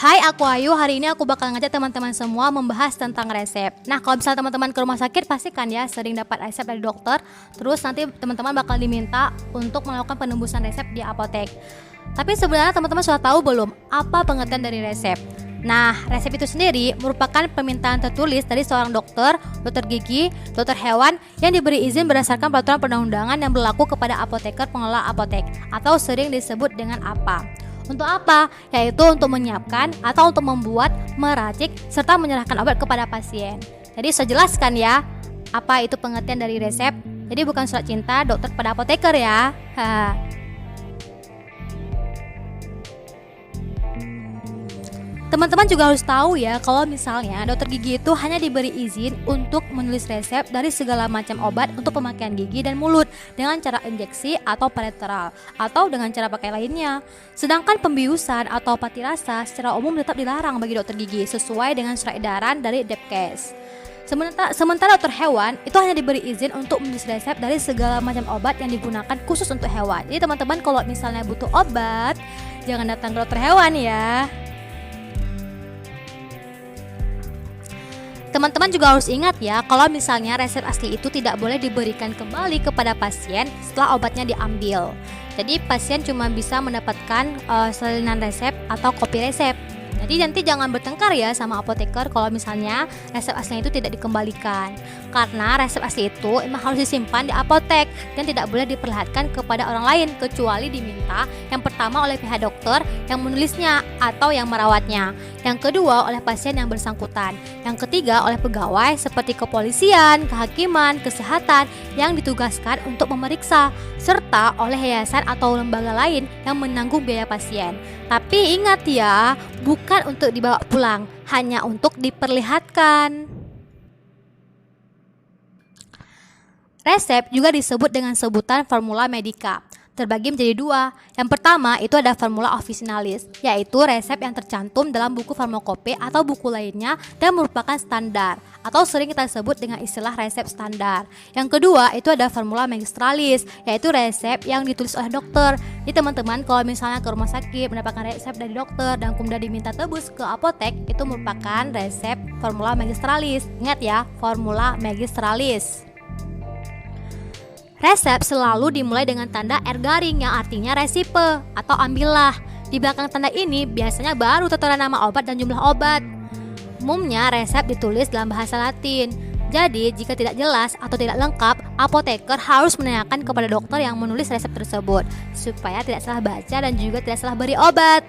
Hai, aku Ayu. Hari ini aku bakal ngajak teman-teman semua membahas tentang resep. Nah, kalau misalnya teman-teman ke rumah sakit pasti kan ya sering dapat resep dari dokter. Terus nanti teman-teman bakal diminta untuk melakukan penembusan resep di apotek. Tapi sebenarnya teman-teman sudah tahu belum apa pengertian dari resep? Nah, resep itu sendiri merupakan permintaan tertulis dari seorang dokter, dokter gigi, dokter hewan yang diberi izin berdasarkan peraturan perundang-undangan yang berlaku kepada apoteker pengelola apotek atau sering disebut dengan APA. Untuk apa? Yaitu untuk menyiapkan atau untuk membuat, meracik, serta menyerahkan obat kepada pasien. Jadi saya jelaskan ya, apa itu pengertian dari resep. Jadi bukan surat cinta dokter pada apoteker ya. Teman-teman juga harus tahu ya, kalau misalnya dokter gigi itu hanya diberi izin untuk menulis resep dari segala macam obat untuk pemakaian gigi dan mulut dengan cara injeksi atau parenteral atau dengan cara pakai lainnya. Sedangkan pembiusan atau pati rasa secara umum tetap dilarang bagi dokter gigi sesuai dengan surat edaran dari Depkes. Sementara dokter hewan itu hanya diberi izin untuk menulis resep dari segala macam obat yang digunakan khusus untuk hewan. Jadi teman-teman kalau misalnya butuh obat, jangan datang ke dokter hewan ya. Teman-teman juga harus ingat ya, kalau misalnya resep asli itu tidak boleh diberikan kembali kepada pasien setelah obatnya diambil. Jadi pasien cuma bisa mendapatkan salinan resep atau kopi resep. Jadi nanti jangan bertengkar ya sama apoteker kalau misalnya resep aslinya itu tidak dikembalikan. Karena resep asli itu emang harus disimpan di apotek dan tidak boleh diperlihatkan kepada orang lain kecuali diminta yang pertama oleh pihak dokter yang menulisnya atau yang merawatnya. Yang kedua oleh pasien yang bersangkutan. Yang ketiga oleh pegawai seperti kepolisian, kehakiman, kesehatan yang ditugaskan untuk memeriksa, serta oleh yayasan atau lembaga lain yang menanggung biaya pasien. Tapi ingat ya, bukan untuk dibawa pulang, hanya untuk diperlihatkan. Resep juga disebut dengan sebutan formula medica. Terbagi menjadi dua. Yang pertama itu ada formula officinalis, yaitu resep yang tercantum dalam buku farmakope atau buku lainnya dan merupakan standar atau sering kita sebut dengan istilah resep standar. Yang kedua itu ada formula magistralis, yaitu resep yang ditulis oleh dokter. Jadi teman-teman kalau misalnya ke rumah sakit mendapatkan resep dari dokter dan kemudian diminta tebus ke apotek, itu merupakan resep formula magistralis. Ingat ya, formula magistralis. Resep selalu dimulai dengan tanda R garing yang artinya resipe atau ambillah. Di belakang tanda ini biasanya baru tertera nama obat dan jumlah obat. Umumnya resep ditulis dalam bahasa Latin. Jadi jika tidak jelas atau tidak lengkap, apoteker harus menanyakan kepada dokter yang menulis resep tersebut supaya tidak salah baca dan juga tidak salah beri obat.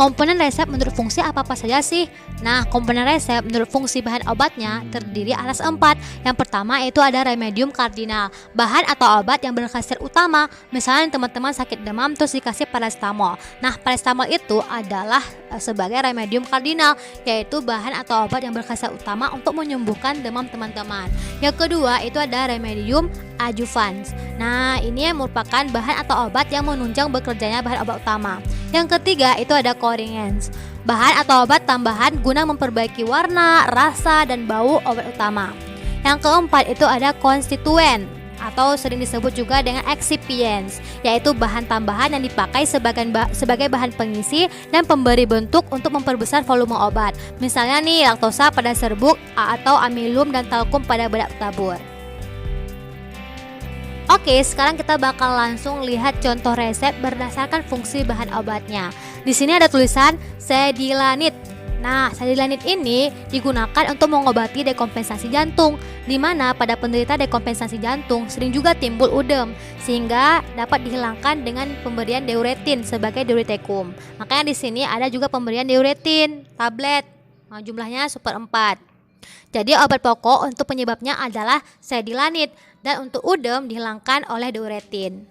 Komponen resep menurut fungsi apa-apa saja sih? Nah, komponen resep menurut fungsi bahan obatnya terdiri atas 4. Yang pertama itu ada remedium kardinal, bahan atau obat yang berkhasiat utama. Misalnya teman-teman sakit demam terus dikasih paracetamol. Nah, paracetamol itu adalah sebagai remedium kardinal, yaitu bahan atau obat yang berkhasiat utama untuk menyembuhkan demam teman-teman. Yang kedua itu ada remedium adjuvans. Nah, ini merupakan bahan atau obat yang menunjang bekerjanya bahan obat utama. Yang ketiga itu ada corrigens, bahan atau obat tambahan guna memperbaiki warna, rasa, dan bau obat utama. Yang keempat itu ada konstituen atau sering disebut juga dengan excipients, yaitu bahan tambahan yang dipakai sebagai bahan pengisi dan pemberi bentuk untuk memperbesar volume obat. Misalnya nih laktosa pada serbuk atau amilum dan talkum pada bedak tabur. Oke, sekarang kita bakal langsung lihat contoh resep berdasarkan fungsi bahan obatnya. Di sini ada tulisan sedilanit. Nah, sedilanit ini digunakan untuk mengobati dekompensasi jantung, di mana pada penderita dekompensasi jantung sering juga timbul udem, sehingga dapat dihilangkan dengan pemberian diuretin sebagai diuretikum. Makanya di sini ada juga pemberian diuretin tablet. Nah, jumlahnya 1/4. Jadi obat pokok untuk penyebabnya adalah sedilanit dan untuk udem dihilangkan oleh diuretin.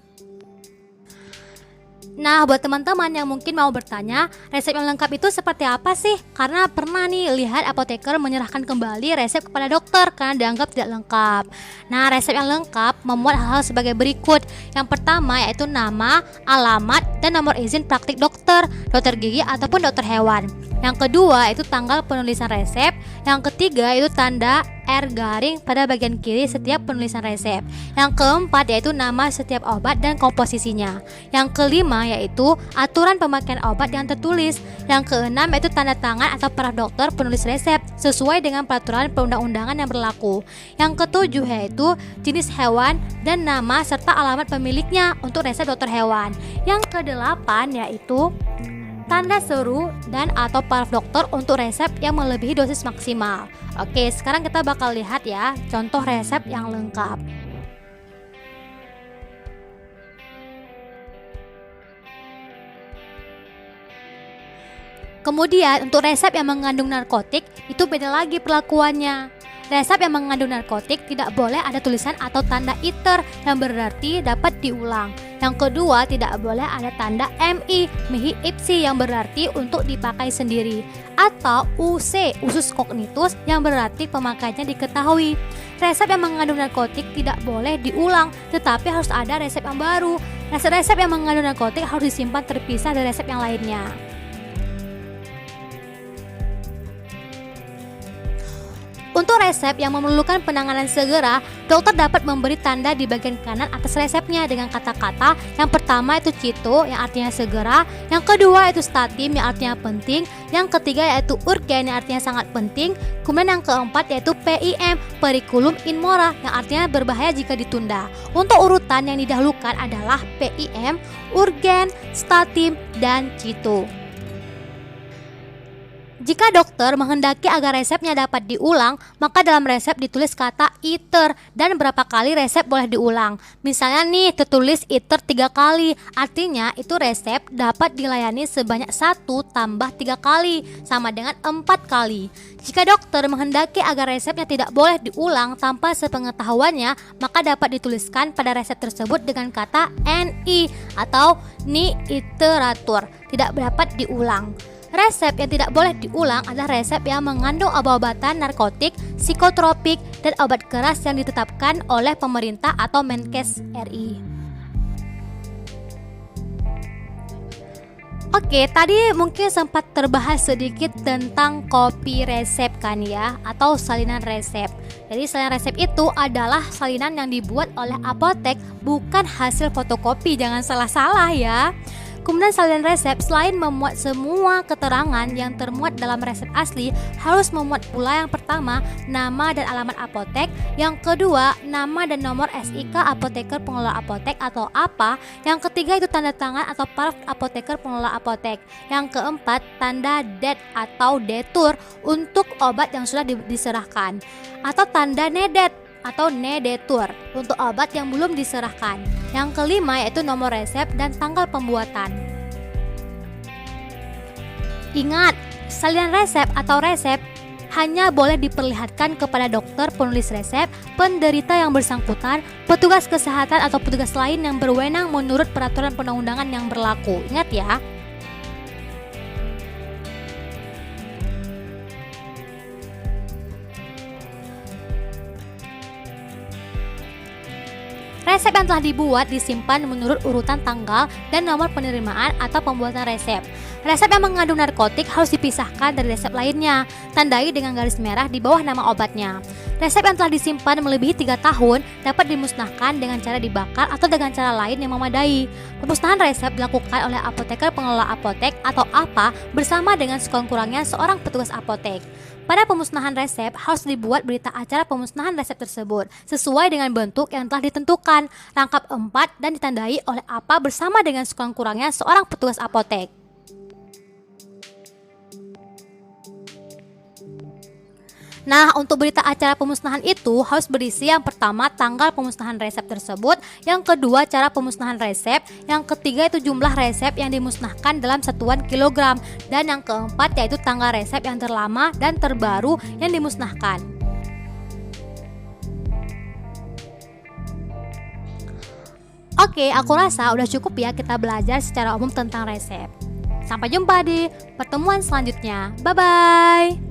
Nah, buat teman-teman yang mungkin mau bertanya, resep yang lengkap itu seperti apa sih? Karena pernah nih lihat apoteker menyerahkan kembali resep kepada dokter karena dianggap tidak lengkap. Nah, resep yang lengkap memuat hal-hal sebagai berikut. Yang pertama yaitu nama, alamat, dan nomor izin praktik dokter, dokter gigi ataupun dokter hewan. Yang kedua itu tanggal penulisan resep. Yang ketiga itu tanda R garing pada bagian kiri setiap penulisan resep. Yang keempat yaitu nama setiap obat dan komposisinya. Yang kelima yaitu aturan pemakaian obat yang tertulis. Yang keenam yaitu tanda tangan atau para dokter penulis resep sesuai dengan peraturan perundang-undangan yang berlaku. Yang ketujuh yaitu jenis hewan dan nama serta alamat pemiliknya untuk resep dokter hewan. Yang kedelapan yaitu tanda seru dan atau paraf dokter untuk resep yang melebihi dosis maksimal. Oke, sekarang kita bakal lihat ya contoh resep yang lengkap. Kemudian untuk resep yang mengandung narkotik itu beda lagi perlakuannya. Resep yang mengandung narkotik tidak boleh ada tulisan atau tanda ITER yang berarti dapat diulang. Yang kedua, tidak boleh ada tanda MI, mihi ipsi yang berarti untuk dipakai sendiri. Atau UC, usus cognitus yang berarti pemakaiannya diketahui. Resep yang mengandung narkotik tidak boleh diulang, tetapi harus ada resep yang baru. Resep-resep yang mengandung narkotik harus disimpan terpisah dari resep yang lainnya. Untuk resep yang memerlukan penanganan segera, dokter dapat memberi tanda di bagian kanan atas resepnya dengan kata-kata yang pertama itu cito yang artinya segera, yang kedua itu statim yang artinya penting, yang ketiga yaitu urgen yang artinya sangat penting, kemudian yang keempat yaitu PIM, periculum in mora yang artinya berbahaya jika ditunda. Untuk urutan yang didahulukan adalah PIM, urgen, statim, dan cito. Jika dokter menghendaki agar resepnya dapat diulang, maka dalam resep ditulis kata ITER dan berapa kali resep boleh diulang. Misalnya nih tertulis ITER 3 kali, artinya itu resep dapat dilayani sebanyak 1 tambah 3 kali, sama dengan 4 kali. Jika dokter menghendaki agar resepnya tidak boleh diulang tanpa sepengetahuannya, maka dapat dituliskan pada resep tersebut dengan kata NI atau ni iteratur, tidak dapat diulang. Resep yang tidak boleh diulang adalah resep yang mengandung obat-obatan narkotik, psikotropik, dan obat keras yang ditetapkan oleh pemerintah atau Menkes RI. Oke, tadi mungkin sempat terbahas sedikit tentang kopi resep kan ya, atau salinan resep. Jadi salinan resep itu adalah salinan yang dibuat oleh apotek, bukan hasil fotokopi, jangan salah-salah ya. Kemudian salinan resep selain memuat semua keterangan yang termuat dalam resep asli, harus memuat pula yang pertama, nama dan alamat apotek, yang kedua, nama dan nomor SIK apoteker pengelola apotek atau APA, yang ketiga itu tanda tangan atau paraf apoteker pengelola apotek, yang keempat, tanda DET atau detur untuk obat yang sudah diserahkan, atau tanda NEDET atau nedetur untuk obat yang belum diserahkan. Yang kelima yaitu nomor resep dan tanggal pembuatan. Ingat, salinan resep atau resep hanya boleh diperlihatkan kepada dokter penulis resep, penderita yang bersangkutan, petugas kesehatan atau petugas lain yang berwenang menurut peraturan perundang-undangan yang berlaku. Ingat ya. Resep yang telah dibuat disimpan menurut urutan tanggal dan nomor penerimaan atau pembuatan resep. Resep yang mengandung narkotik harus dipisahkan dari resep lainnya, tandai dengan garis merah di bawah nama obatnya. Resep yang telah disimpan melebihi 3 tahun dapat dimusnahkan dengan cara dibakar atau dengan cara lain yang memadai. Pemusnahan resep dilakukan oleh apoteker pengelola apotek atau APA bersama dengan sekurang-kurangnya seorang petugas apotek. Pada pemusnahan resep harus dibuat berita acara pemusnahan resep tersebut sesuai dengan bentuk yang telah ditentukan, rangkap 4 dan ditandai oleh APA bersama dengan sekurang-kurangnya seorang petugas apotek. Nah, untuk berita acara pemusnahan itu harus berisi yang pertama tanggal pemusnahan resep tersebut, yang kedua cara pemusnahan resep, yang ketiga itu jumlah resep yang dimusnahkan dalam satuan kilogram, dan yang keempat yaitu tanggal resep yang terlama dan terbaru yang dimusnahkan. Oke, aku rasa udah cukup ya kita belajar secara umum tentang resep. Sampai jumpa di pertemuan selanjutnya. Bye-bye.